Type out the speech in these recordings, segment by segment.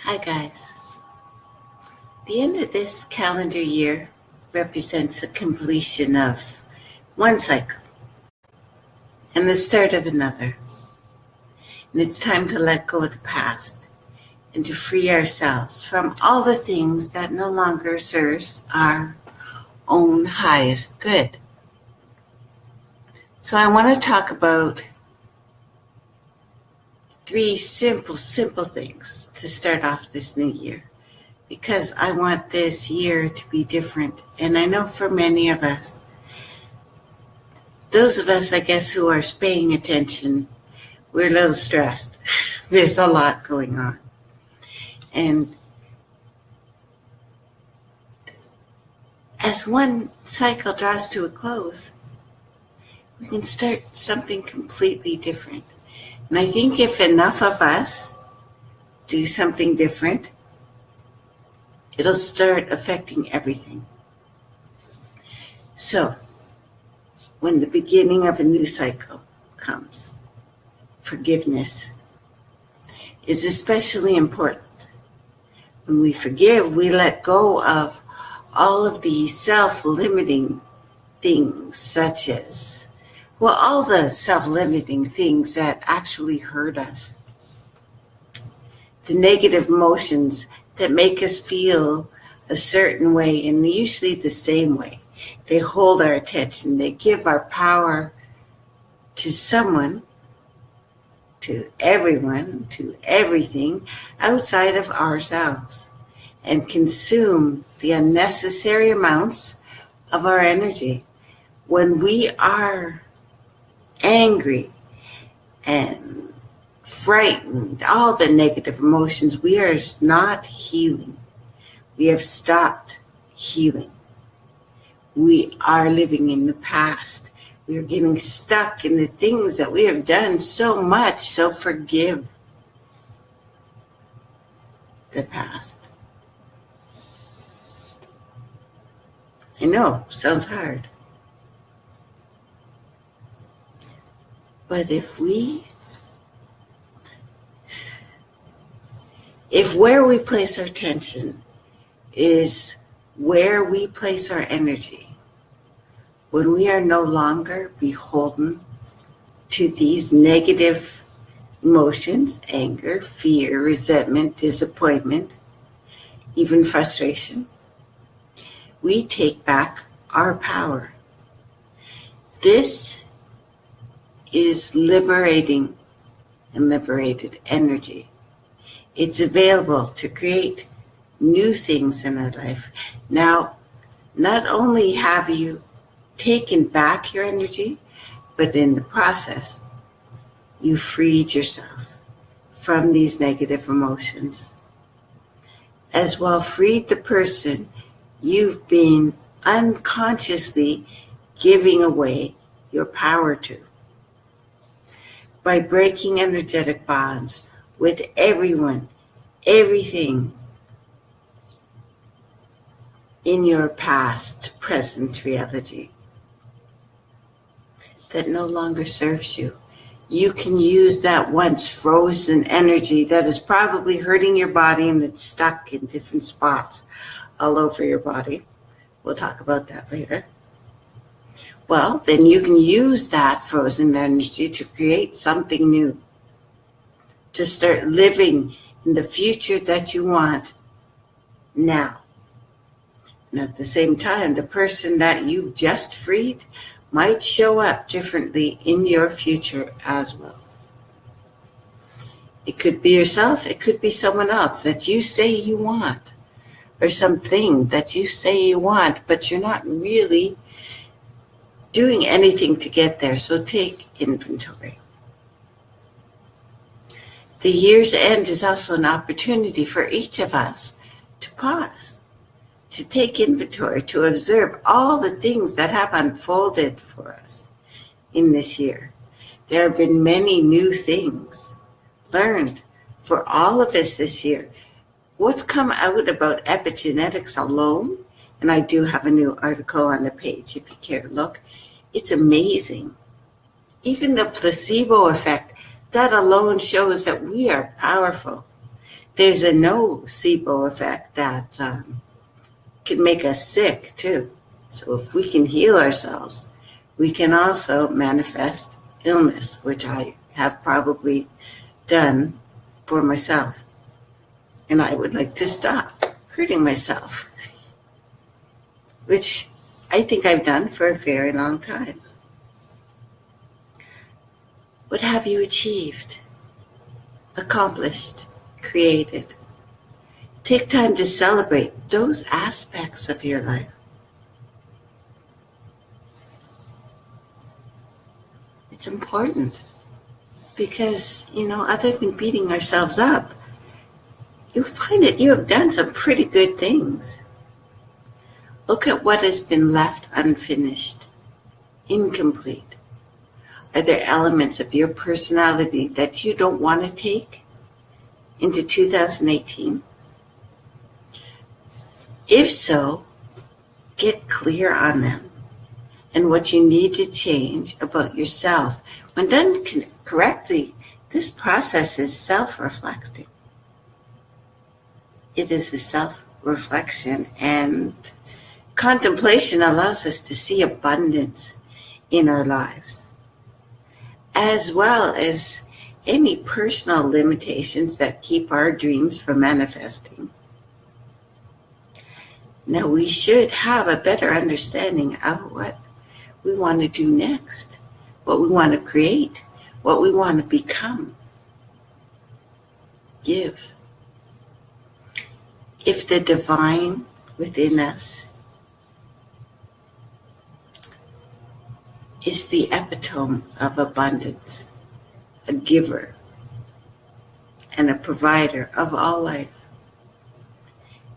Hi guys. The end of this calendar year represents a completion of one cycle and the start of another. And it's time to let go of the past and to free ourselves from all the things that no longer serves our own highest good. So I want to talk about three simple things to start off this new year, because I want this year to be different. And I know for many of us, those of us, I guess, who are paying attention, we're a little stressed. There's a lot going on. And as one cycle draws to a close, we can start something completely different. And I think if enough of us do something different, it'll start affecting everything. So, when the beginning of a new cycle comes, forgiveness is especially important. When we forgive, we let go of all of these self-limiting things, such as, all the self-limiting things that actually hurt us. The negative emotions that make us feel a certain way, and usually the same way. They hold our attention. They give our power to someone, to everyone, to everything outside of ourselves, and consume the unnecessary amounts of our energy. When we are angry and frightened, all the negative emotions, we are not healing. We have stopped healing. We are living in the past. We are getting stuck in the things that we have done so much. So forgive the past. I know, sounds hard. But if where we place our attention is where we place our energy, when we are no longer beholden to these negative emotions, anger, fear, resentment, disappointment, even frustration, we take back our power. This is liberating and liberated energy. It's available to create new things in our life. Now, not only have you taken back your energy, but in the process, you freed yourself from these negative emotions. As well, freed the person you've been unconsciously giving away your power to. By breaking energetic bonds with everyone, everything in your past, present reality that no longer serves you. You can use that once frozen energy that is probably hurting your body, and it's stuck in different spots all over your body. We'll talk about that later. Well, then you can use that frozen energy to create something new, to start living in the future that you want now. And at the same time, the person that you just freed might show up differently in your future as well. It could be yourself, it could be someone else that you say you want, or something that you say you want, but you're not really doing anything to get there. So take inventory. The year's end is also an opportunity for each of us to pause, to take inventory, to observe all the things that have unfolded for us in this year. There have been many new things learned for all of us this year. What's come out about epigenetics alone, and I do have a new article on the page if you care to look, it's amazing. Even the placebo effect, that alone shows that we are powerful. There's a nocebo effect that can make us sick too. So if we can heal ourselves, we can also manifest illness, which I have probably done for myself. And I would like to stop hurting myself, which I think I've done for a very long time. What have you achieved, accomplished, created? Take time to celebrate those aspects of your life. It's important because, other than beating ourselves up, you'll find that you have done some pretty good things. Look at what has been left unfinished, incomplete. Are there elements of your personality that you don't want to take into 2018? If so, get clear on them and what you need to change about yourself. When done correctly, this process is self-reflecting. It is a self-reflection, and contemplation allows us to see abundance in our lives, as well as any personal limitations that keep our dreams from manifesting. Now, we should have a better understanding of what we want to do next, what we want to create, what we want to become. Give. If the divine within us is the epitome of abundance, a giver and a provider of all life,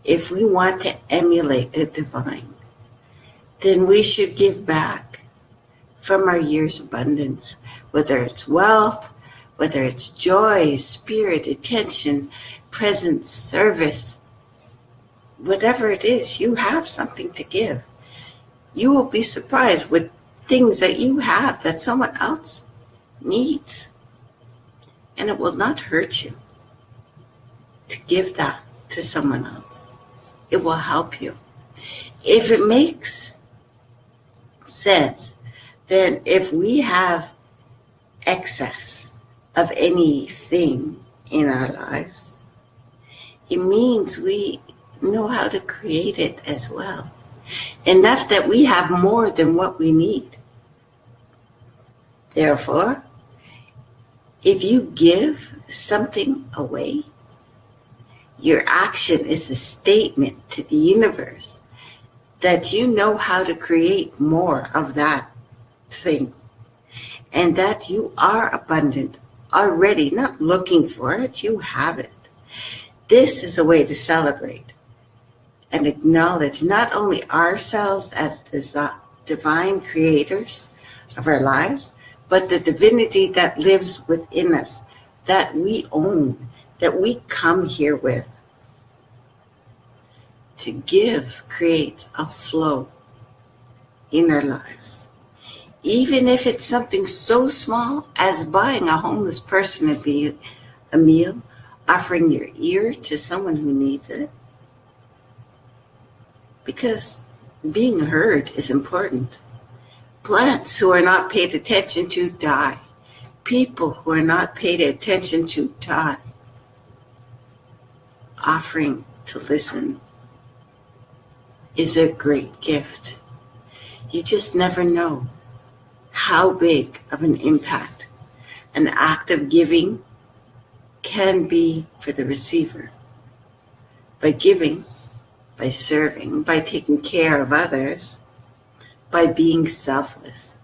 if we want to emulate the divine, then we should give back from our year's abundance, whether it's wealth, whether it's joy, spirit, attention, presence, service, whatever it is, you have something to give. You will be surprised with things that you have that someone else needs. And it will not hurt you to give that to someone else. It will help you. If it makes sense, then if we have excess of anything in our lives, it means we know how to create it as well. Enough that we have more than what we need. Therefore, if you give something away, your action is a statement to the universe that you know how to create more of that thing, and that you are abundant already, not looking for it, you have it. This is a way to celebrate and acknowledge not only ourselves as the divine creators of our lives, but the divinity that lives within us, that we own, that we come here with. To give creates a flow in our lives. Even if it's something so small as buying a homeless person a meal, offering your ear to someone who needs it. Because being heard is important. Plants who are not paid attention to die. People who are not paid attention to die. Offering to listen is a great gift. You just never know how big of an impact an act of giving can be for the receiver. By giving, by serving, by taking care of others, by being selfless.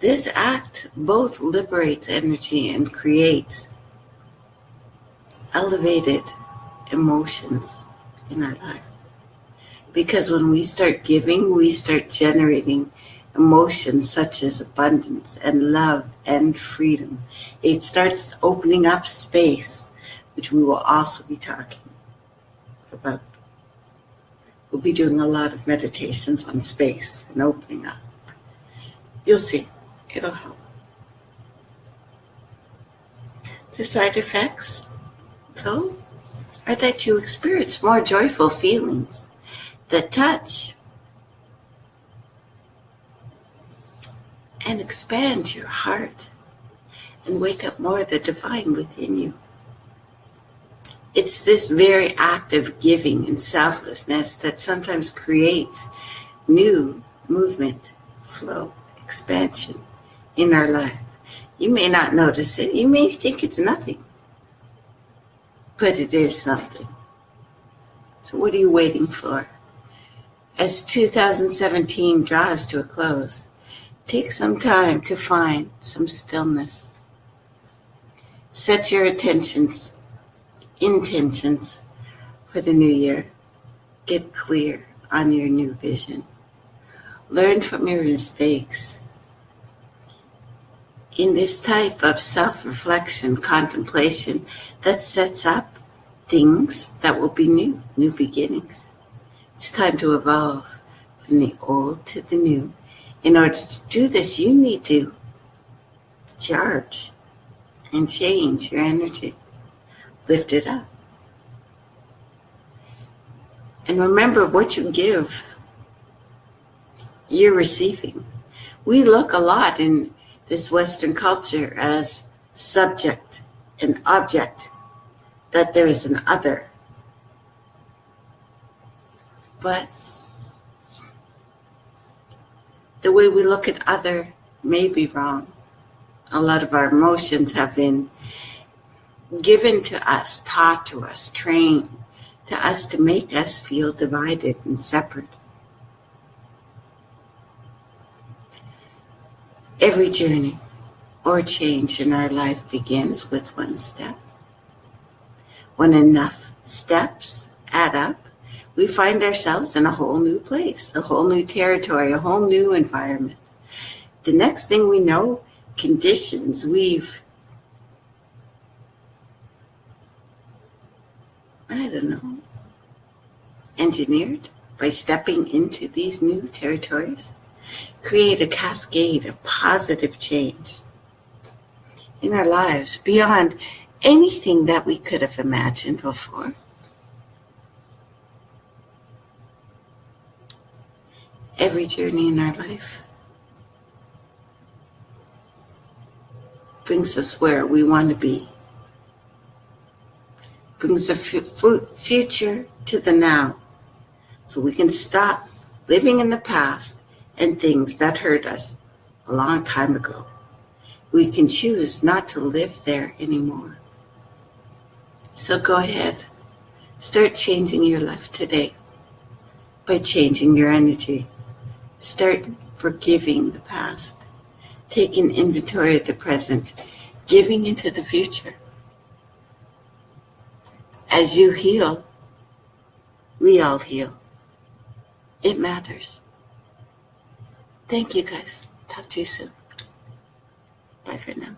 This act both liberates energy and creates elevated emotions in our life. Because when we start giving, we start generating emotions such as abundance and love and freedom. It starts opening up space, which we will also be talking about. We'll be doing a lot of meditations on space and opening up. You'll see, it'll help. The side effects So, or that you experience more joyful feelings that touch and expand your heart and wake up more of the divine within you. It's this very act of giving and selflessness that sometimes creates new movement, flow, expansion in our life. You may not notice it. You may think it's nothing, but it is something. So what are you waiting for? As 2017 draws to a close, take some time to find some stillness. Set your intentions for the new year. Get clear on your new vision. Learn from your mistakes. In this type of self-reflection, contemplation, that sets up things that will be new beginnings. It's time to evolve from the old to the new. In order to do this, you need to charge and change your energy. Lift it up. And remember, what you give, you're receiving. We look a lot in this Western culture as subject and object, that there is an other. But the way we look at other may be wrong. A lot of our emotions have been given to us, taught to us, trained to us to make us feel divided and separate. Every journey or change in our life begins with one step. When enough steps add up, we find ourselves in a whole new place, a whole new territory, a whole new environment. The next thing we know, conditions we've, engineered by stepping into these new territories, create a cascade of positive change in our lives beyond anything that we could have imagined before. Every journey in our life brings us where we want to be, brings the future to the now, so we can stop living in the past and things that hurt us a long time ago. We can choose not to live there anymore. So go ahead, start changing your life today by changing your energy. Start forgiving the past, taking inventory of the present, giving into the future. As you heal, we all heal. It matters. Thank you, guys. Talk to you soon. Bye for now.